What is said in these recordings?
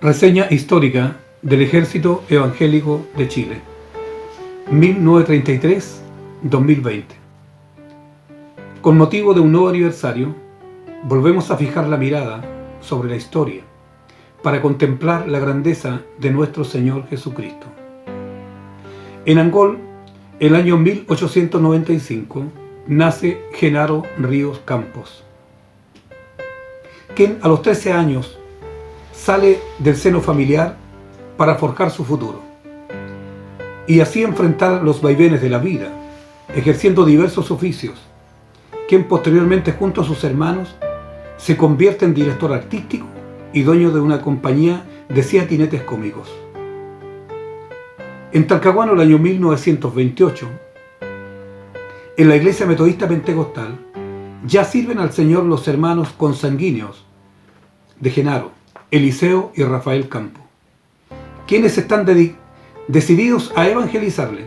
Reseña histórica del Ejército Evangélico de Chile, 1933-2020. Con motivo de un nuevo aniversario, volvemos a fijar la mirada sobre la historia para contemplar la grandeza de nuestro Señor Jesucristo. En Angol, el año 1895, nace Genaro Ríos Campos, quien a los 13 años sale del seno familiar para forjar su futuro y así enfrentar los vaivenes de la vida, ejerciendo diversos oficios, quien posteriormente junto a sus hermanos se convierte en director artístico y dueño de una compañía de tinetes cómicos. En Talcahuano, el año 1928, en la iglesia metodista pentecostal, ya sirven al Señor los hermanos consanguíneos de Genaro, Eliseo y Rafael Campo, quienes están decididos a evangelizarle.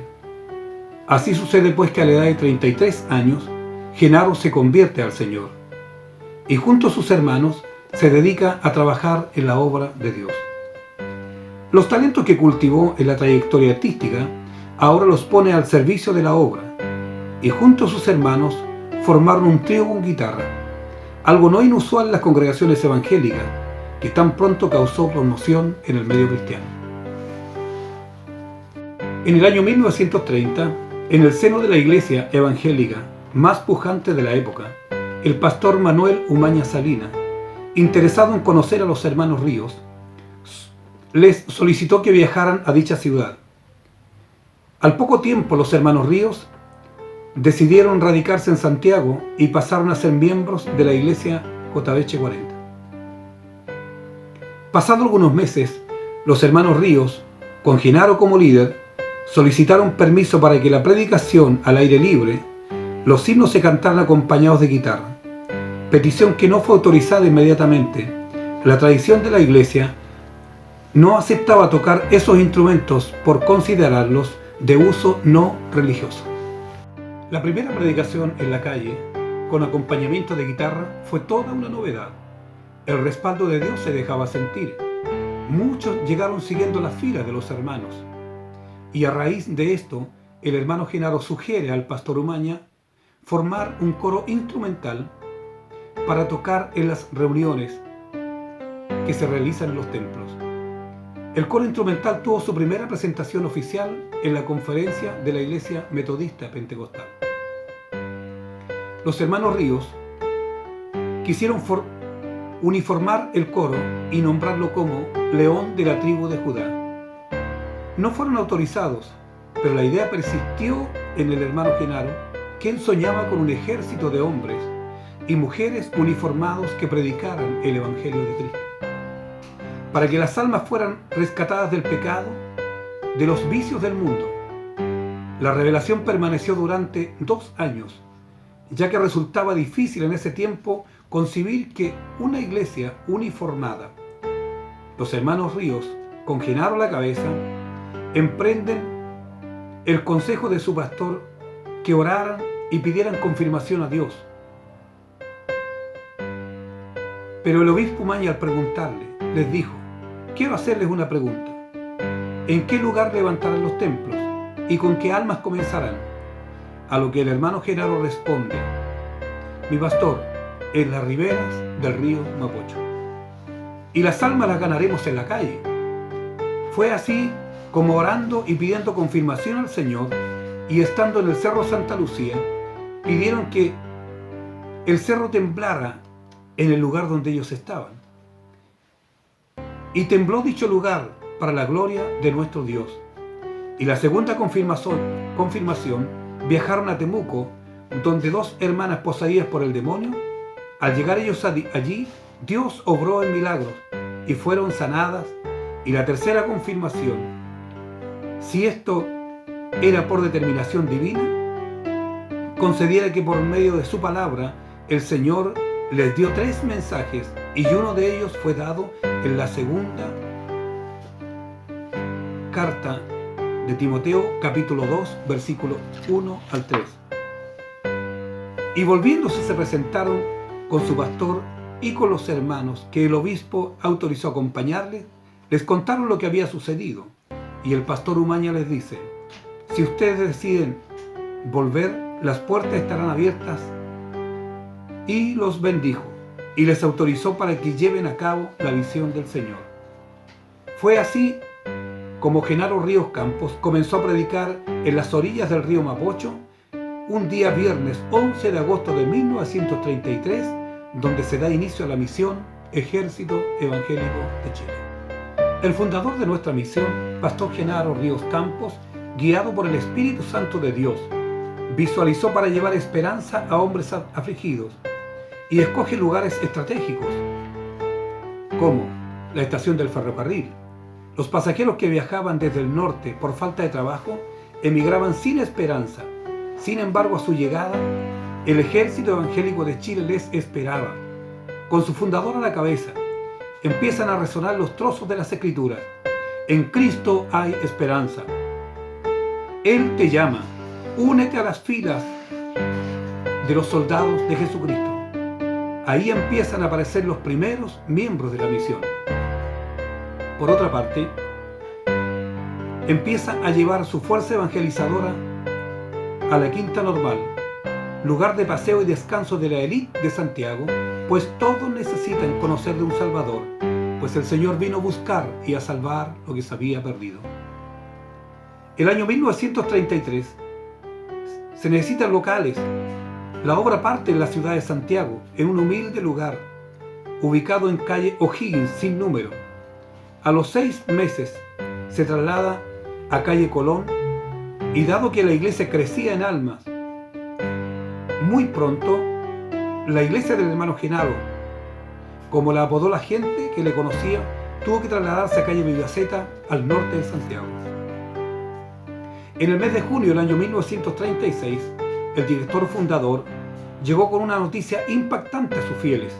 Así sucede pues que a la edad de 33 años, Genaro se convierte al Señor y junto a sus hermanos se dedica a trabajar en la obra de Dios. Los talentos que cultivó en la trayectoria artística ahora los pone al servicio de la obra y junto a sus hermanos formaron un trío con guitarra, algo no inusual en las congregaciones evangélicas, que tan pronto causó conmoción en el medio cristiano. En el año 1930, en el seno de la iglesia evangélica más pujante de la época, el pastor Manuel Umaña Salina, interesado en conocer a los hermanos Ríos, les solicitó que viajaran a dicha ciudad. Al poco tiempo, los hermanos Ríos decidieron radicarse en Santiago y pasaron a ser miembros de la iglesia Cotabeche 40. Pasados algunos meses, los hermanos Ríos, con Genaro como líder, solicitaron permiso para que la predicación al aire libre, los himnos se cantaran acompañados de guitarra, petición que no fue autorizada inmediatamente. La tradición de la iglesia no aceptaba tocar esos instrumentos por considerarlos de uso no religioso. La primera predicación en la calle, con acompañamiento de guitarra, fue toda una novedad. El respaldo de Dios se dejaba sentir. Muchos llegaron siguiendo las filas de los hermanos. Y a raíz de esto, el hermano Genaro sugiere al pastor Umaña formar un coro instrumental para tocar en las reuniones que se realizan en los templos. El coro instrumental tuvo su primera presentación oficial en la conferencia de la iglesia metodista pentecostal. Los hermanos Ríos quisieron uniformar el coro y nombrarlo como León de la tribu de Judá. No fueron autorizados, pero la idea persistió en el hermano Genaro, quien soñaba con un ejército de hombres y mujeres uniformados que predicaran el Evangelio de Cristo, para que las almas fueran rescatadas del pecado, de los vicios del mundo. La revelación permaneció durante 2 años, ya que resultaba difícil en ese tiempo concebir que una iglesia uniformada. Los hermanos Ríos, con Genaro a la cabeza, emprenden el consejo de su pastor que oraran y pidieran confirmación a Dios. Pero el obispo Umaña, al preguntarle, les dijo: quiero hacerles una pregunta. ¿En qué lugar levantarán los templos? ¿Y con qué almas comenzarán? A lo que el hermano Genaro responde: mi pastor, en las riberas del río Mapocho. Y las almas las ganaremos en la calle. Fue así como, orando y pidiendo confirmación al Señor, y estando en el Cerro Santa Lucía, pidieron que el cerro temblara en el lugar donde ellos estaban. Y tembló dicho lugar para la gloria de nuestro Dios. Y la segunda confirmación, viajaron a Temuco, donde 2 hermanas poseídas por el demonio, al llegar ellos allí, Dios obró en milagros y fueron sanadas. Y la tercera confirmación, si esto era por determinación divina, concediera que por medio de su palabra el Señor les dio 3 mensajes, y uno de ellos fue dado en la segunda carta de Timoteo, capítulo 2, versículos 1 al 3. Y volviéndose se presentaron con su pastor y con los hermanos que el obispo autorizó acompañarle, Les contaron lo que había sucedido y el pastor Umaña les dice: si ustedes deciden volver, las puertas estarán abiertas. Y los bendijo y les autorizó para que lleven a cabo la visión del Señor. Fue así como Genaro Ríos Campos comenzó a predicar en las orillas del río Mapocho un día viernes 11 de agosto de 1933, donde se da inicio a la misión Ejército Evangélico de Chile. El fundador de nuestra misión, Pastor Genaro Ríos Campos, guiado por el Espíritu Santo de Dios, visualizó para llevar esperanza a hombres afligidos y escoge lugares estratégicos, como la estación del ferrocarril. Los pasajeros que viajaban desde el norte por falta de trabajo emigraban sin esperanza. Sin embargo, a su llegada, el Ejército Evangélico de Chile les esperaba. Con su fundador a la cabeza, empiezan a resonar los trozos de las Escrituras. En Cristo hay esperanza. Él te llama. Únete a las filas de los soldados de Jesucristo. Ahí empiezan a aparecer los primeros miembros de la misión. Por otra parte, empieza a llevar su fuerza evangelizadora a la Quinta Normal, lugar de paseo y descanso de la élite de Santiago, pues todos necesitan conocer de un Salvador, pues el Señor vino a buscar y a salvar lo que se había perdido. El año 1933 se necesitan locales. La obra parte en la ciudad de Santiago, en un humilde lugar, ubicado en calle O'Higgins sin número. A los 6 meses se traslada a calle Colón, y dado que la iglesia crecía en almas, muy pronto la iglesia del hermano Genaro, como la apodó la gente que le conocía, tuvo que trasladarse a calle Villaceta, al norte de Santiago. En el mes de junio del año 1936, el director fundador llegó con una noticia impactante a sus fieles.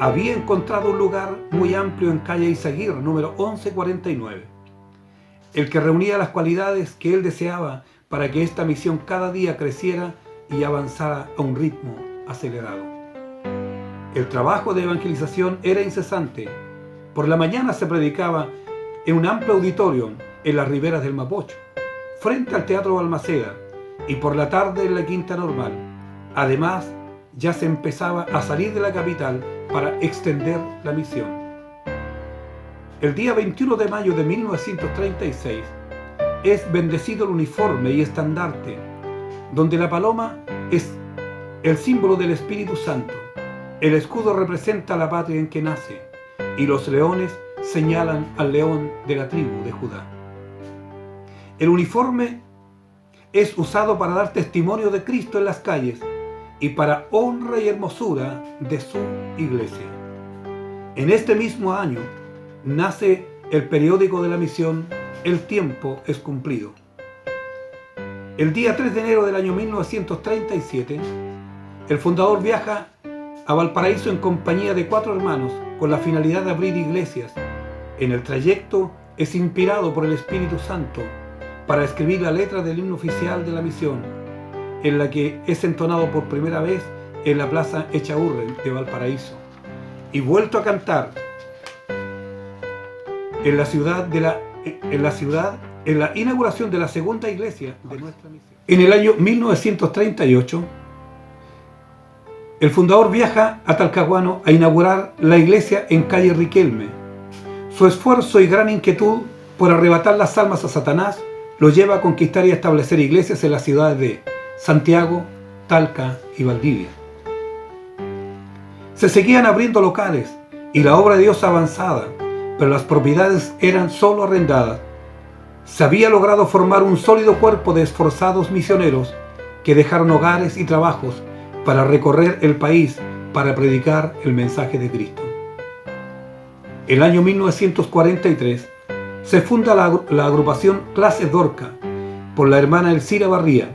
Había encontrado un lugar muy amplio en calle Izaguirre, número 1149, el que reunía las cualidades que él deseaba para que esta misión cada día creciera y avanzara a un ritmo acelerado. El trabajo de evangelización era incesante. Por la mañana se predicaba en un amplio auditorio en las riberas del Mapocho, frente al Teatro Balmaceda, y por la tarde en la Quinta Normal. Además, ya se empezaba a salir de la capital para extender la misión. El día 21 de mayo de 1936 es bendecido el uniforme y estandarte, donde la paloma es el símbolo del Espíritu Santo, el escudo representa la patria en que nace, y los leones señalan al león de la tribu de Judá. El uniforme es usado para dar testimonio de Cristo en las calles y para honra y hermosura de su iglesia. En este mismo año nace el periódico de la misión El Tiempo es Cumplido. El día 3 de enero del año 1937, el fundador viaja a Valparaíso en compañía de 4 hermanos con la finalidad de abrir iglesias. En el trayecto es inspirado por el Espíritu Santo para escribir la letra del himno oficial de la misión, en la que es entonado por primera vez en la Plaza Echaurren de Valparaíso y vuelto a cantar en la inauguración de la segunda iglesia de nuestra misión. En el año 1938, el fundador viaja a Talcahuano a inaugurar la iglesia en calle Riquelme. Su esfuerzo y gran inquietud por arrebatar las almas a Satanás lo lleva a conquistar y a establecer iglesias en las ciudades de Santiago, Talca y Valdivia. Se seguían abriendo locales y la obra de Dios avanzada, pero las propiedades eran solo arrendadas. Se había logrado formar un sólido cuerpo de esforzados misioneros que dejaron hogares y trabajos para recorrer el país para predicar el mensaje de Cristo. El año 1943 se funda la agrupación Clases Dorca por la hermana Elcira Barría.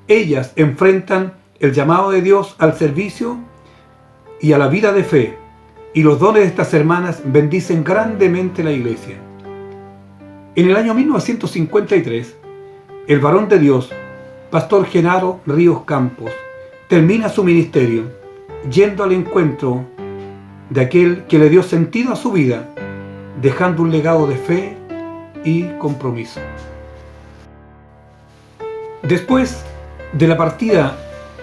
Ellas enfrentan el llamado de Dios al servicio y a la vida de fe, y los dones de estas hermanas bendicen grandemente la iglesia. En el año 1953, el varón de Dios, Pastor Genaro Ríos Campos, termina su ministerio yendo al encuentro de aquel que le dio sentido a su vida dejando un legado de fe y compromiso. Después de la partida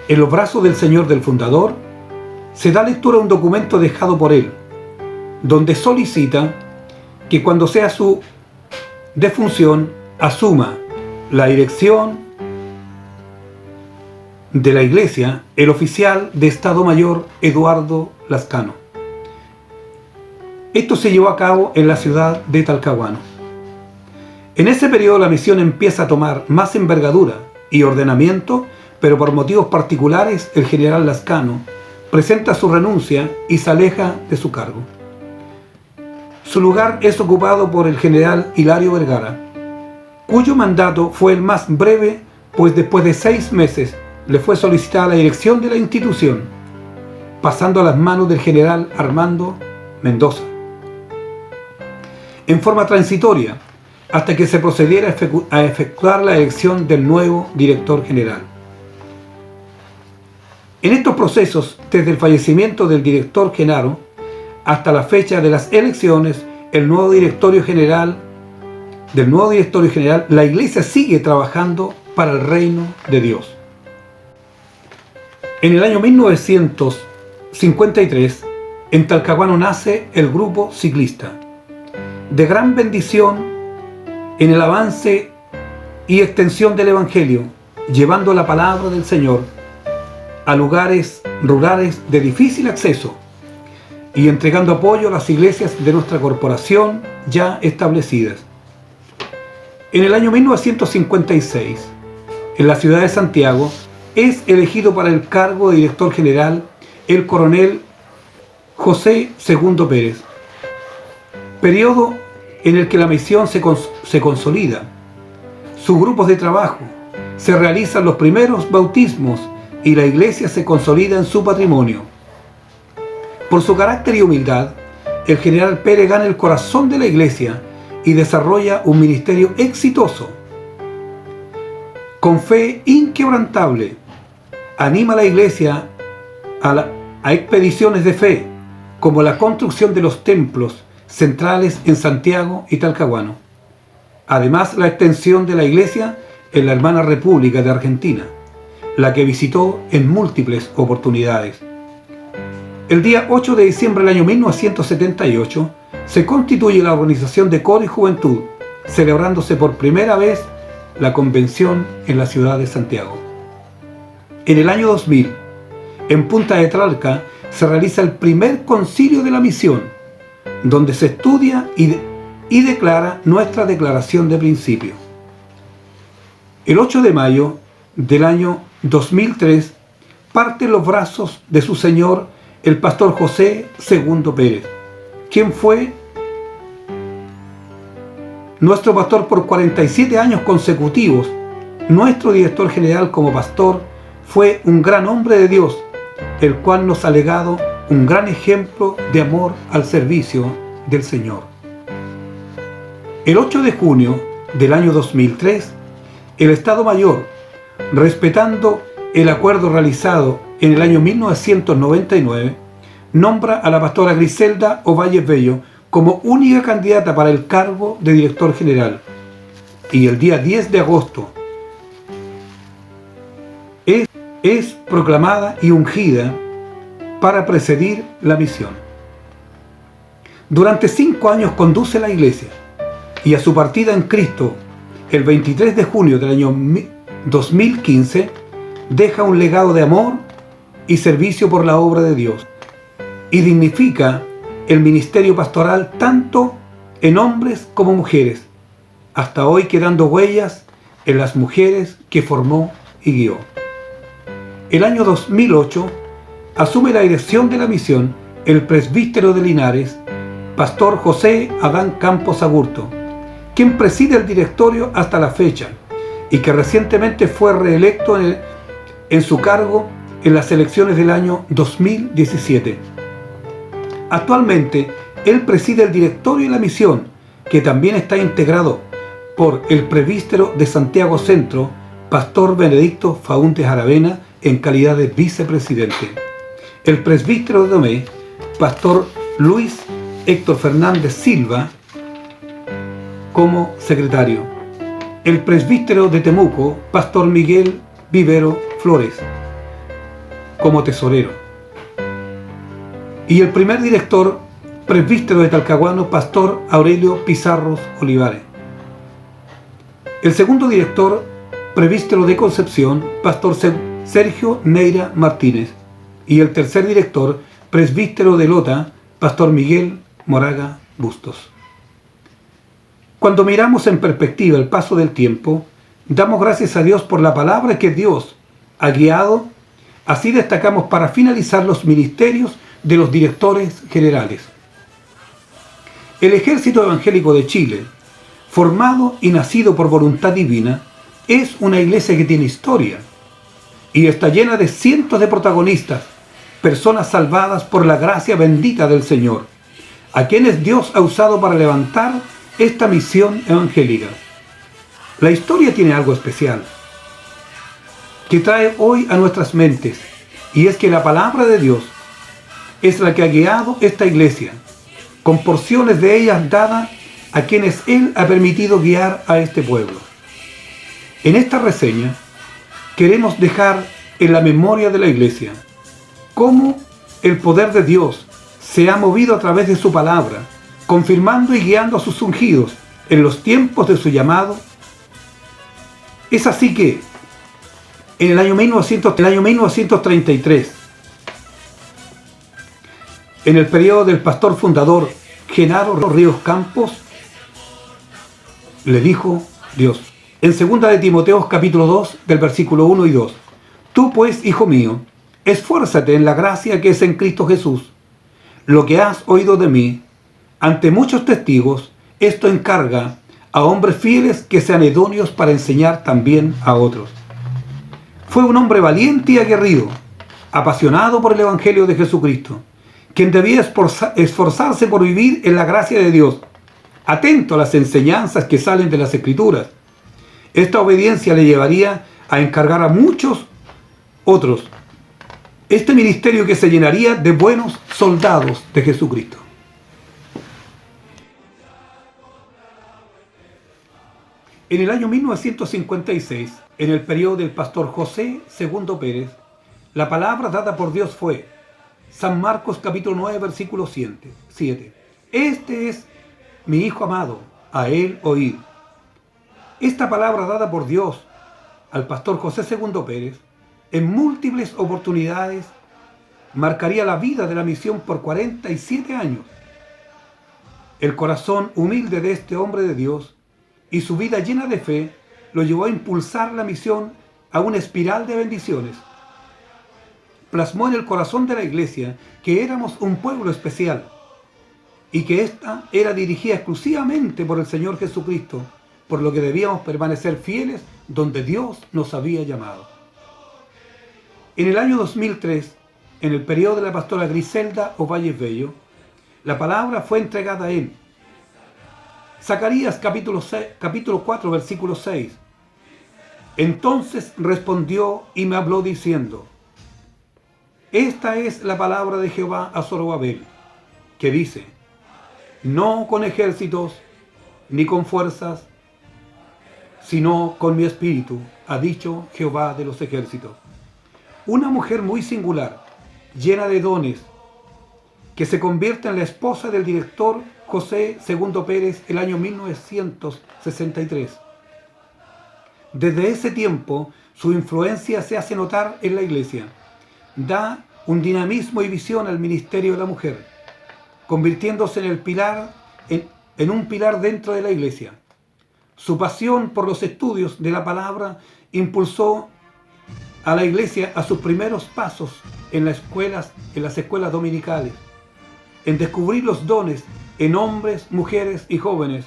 en los brazos del Señor del fundador, se da lectura a un documento dejado por él, donde solicita que cuando sea su defunción asuma la dirección de la iglesia el oficial de Estado Mayor Eduardo Lascano. Esto se llevó a cabo en la ciudad de Talcahuano. En ese periodo la misión empieza a tomar más envergadura y ordenamiento, pero por motivos particulares el general Lascano presenta su renuncia y se aleja de su cargo. Su lugar es ocupado por el general Hilario Vergara, cuyo mandato fue el más breve, pues después de 6 meses le fue solicitada la dirección de la institución, pasando a las manos del general Armando Mendoza, en forma transitoria, hasta que se procediera a efectuar la elección del nuevo director general. En estos procesos, desde el fallecimiento del director Genaro hasta la fecha de las elecciones del nuevo directorio general, la Iglesia sigue trabajando para el reino de Dios. En el año 1953, en Talcahuano nace el grupo ciclista, de gran bendición en el avance y extensión del Evangelio, llevando la palabra del Señor a lugares rurales de difícil acceso y entregando apoyo a las iglesias de nuestra corporación ya establecidas. En el año 1956, en la ciudad de Santiago, es elegido para el cargo de director general el coronel José Segundo Pérez, periodo en el que la misión se consolida, sus grupos de trabajo, se realizan los primeros bautismos y la iglesia se consolida en su patrimonio. Por su carácter y humildad, el general Pérez gana el corazón de la iglesia y desarrolla un ministerio exitoso. Con fe inquebrantable, anima a la iglesia a expediciones de fe, como la construcción de los templos centrales en Santiago y Talcahuano. Además, la extensión de la iglesia en la hermana República de Argentina, la que visitó en múltiples oportunidades. El día 8 de diciembre del año 1978 se constituye la Organización de Coro y Juventud, celebrándose por primera vez la convención en la ciudad de Santiago. En el año 2000, en Punta de Tralca, se realiza el primer concilio de la misión, donde se estudia y declara nuestra declaración de principio. El 8 de mayo del año 2003 parte en los brazos de su señor el pastor José Segundo Pérez, quien fue nuestro pastor por 47 años consecutivos. Nuestro director general como pastor fue un gran hombre de Dios, el cual nos ha legado un gran ejemplo de amor al servicio del Señor. El 8 de junio del año 2003, el Estado Mayor, respetando el acuerdo realizado en el año 1999, nombra a la pastora Griselda Ovalle Bello como única candidata para el cargo de director general. Y el día 10 de agosto es proclamada y ungida para presidir la misión. Durante 5 años conduce la iglesia y a su partida en Cristo, el 23 de junio del año 2015, deja un legado de amor y servicio por la obra de Dios y dignifica el ministerio pastoral tanto en hombres como mujeres, hasta hoy quedando huellas en las mujeres que formó y guió. El año 2008 asume la dirección de la misión el presbítero de Linares, pastor José Adán Campos Agurto, quien preside el directorio hasta la fecha y que recientemente fue reelecto en su cargo en las elecciones del año 2017. Actualmente, él preside el directorio de la misión, que también está integrado por el presbítero de Santiago Centro, pastor Benedicto Faúndes Aravena, en calidad de vicepresidente. El presbítero de Domé, pastor Luis Héctor Fernández Silva, como secretario. El presbítero de Temuco, Pastor Miguel Vivero Flores, como tesorero. Y el primer director, presbítero de Talcahuano, Pastor Aurelio Pizarros Olivares. El segundo director, presbítero de Concepción, Pastor Sergio Neira Martínez. Y el tercer director, presbítero de Lota, Pastor Miguel Moraga Bustos. Cuando miramos en perspectiva el paso del tiempo, damos gracias a Dios por la palabra que Dios ha guiado. Así destacamos para finalizar los ministerios de los directores generales. El Ejército Evangélico de Chile, formado y nacido por voluntad divina, es una iglesia que tiene historia y está llena de cientos de protagonistas, personas salvadas por la gracia bendita del Señor, a quienes Dios ha usado para levantar esta misión evangélica. La historia tiene algo especial que trae hoy a nuestras mentes, y es que la palabra de Dios es la que ha guiado esta iglesia, con porciones de ellas dadas a quienes Él ha permitido guiar a este pueblo. En esta reseña queremos dejar en la memoria de la iglesia cómo el poder de Dios se ha movido a través de su palabra, confirmando y guiando a sus ungidos en los tiempos de su llamado. Es así que en el año 1933, en el periodo del pastor fundador Genaro Ríos Campos, le dijo Dios, en 2 de Timoteo capítulo 2, del versículo 1 y 2, tú pues, hijo mío, esfuérzate en la gracia que es en Cristo Jesús. Lo que has oído de mí, ante muchos testigos, esto encarga a hombres fieles que sean idóneos para enseñar también a otros. Fue un hombre valiente y aguerrido, apasionado por el Evangelio de Jesucristo, quien debía esforzarse por vivir en la gracia de Dios, atento a las enseñanzas que salen de las Escrituras. Esta obediencia le llevaría a encargar a muchos otros este ministerio que se llenaría de buenos soldados de Jesucristo. En el año 1956, en el periodo del pastor José II Pérez, la palabra dada por Dios fue San Marcos capítulo 9, versículo 7. Este es mi Hijo amado, a él oíd. Esta palabra dada por Dios al pastor José II Pérez, en múltiples oportunidades, marcaría la vida de la misión por 47 años. El corazón humilde de este hombre de Dios y su vida llena de fe lo llevó a impulsar la misión a una espiral de bendiciones. Plasmó en el corazón de la iglesia que éramos un pueblo especial y que ésta era dirigida exclusivamente por el Señor Jesucristo, por lo que debíamos permanecer fieles donde Dios nos había llamado. En el año 2003, en el periodo de la pastora Griselda Ovalles Bello, la palabra fue entregada a él. Zacarías capítulo 4, versículo 6. Entonces respondió y me habló diciendo, esta es la palabra de Jehová a Zorobabel, que dice, no con ejércitos ni con fuerzas, sino con mi espíritu, ha dicho Jehová de los ejércitos. Una mujer muy singular, llena de dones, que se convierte en la esposa del director José II Pérez el año 1963. Desde ese tiempo, su influencia se hace notar en la iglesia. Da un dinamismo y visión al ministerio de la mujer, convirtiéndose en un pilar dentro de la iglesia. Su pasión por los estudios de la palabra impulsó a la iglesia a sus primeros pasos en las escuelas dominicales, en descubrir los dones en hombres, mujeres y jóvenes.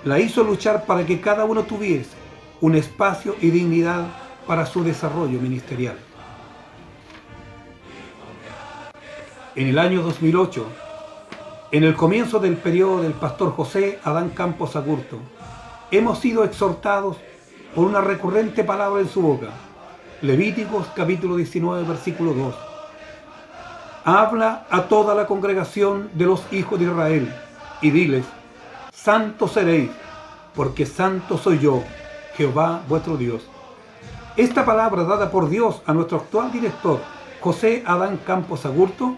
La hizo luchar para que cada uno tuviese un espacio y dignidad para su desarrollo ministerial. En el año 2008, en el comienzo del periodo del pastor José Adán Campos Agurto, hemos sido exhortados por una recurrente palabra en su boca. Levíticos capítulo 19, versículo 2. Habla a toda la congregación de los hijos de Israel y diles, santos seréis, porque santo soy yo, Jehová vuestro Dios. Esta palabra dada por Dios a nuestro actual director, José Adán Campos Agurto,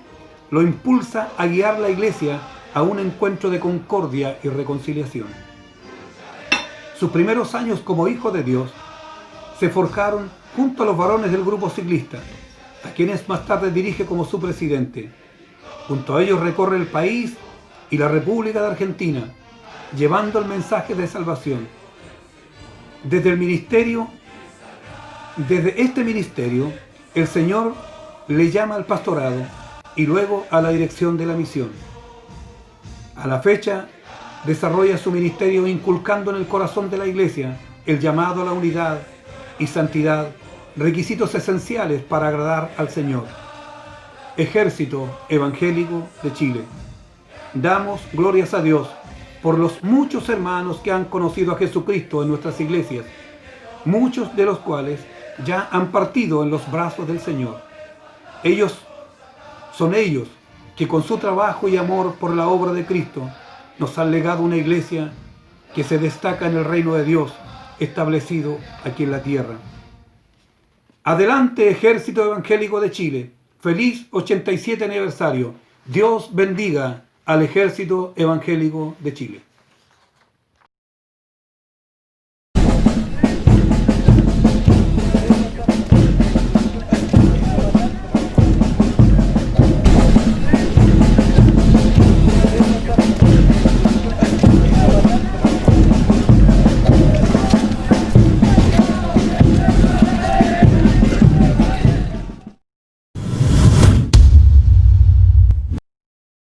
lo impulsa a guiar la Iglesia a un encuentro de concordia y reconciliación. Sus primeros años como hijo de Dios se forjaron junto a los varones del grupo ciclista, a quienes más tarde dirige como su presidente. Junto a ellos recorre el país y la República de Argentina, llevando el mensaje de salvación. Desde este ministerio, el Señor le llama al pastorado y luego a la dirección de la misión. A la fecha, desarrolla su ministerio inculcando en el corazón de la Iglesia el llamado a la unidad y santidad, requisitos esenciales para agradar al Señor. Ejército Evangélico de Chile. Damos glorias a Dios por los muchos hermanos que han conocido a Jesucristo en nuestras iglesias, muchos de los cuales ya han partido en los brazos del Señor. Son ellos que con su trabajo y amor por la obra de Cristo nos han legado una iglesia que se destaca en el reino de Dios establecido aquí en la tierra. Adelante, Ejército Evangélico de Chile. Feliz 87 aniversario. Dios bendiga al Ejército Evangélico de Chile.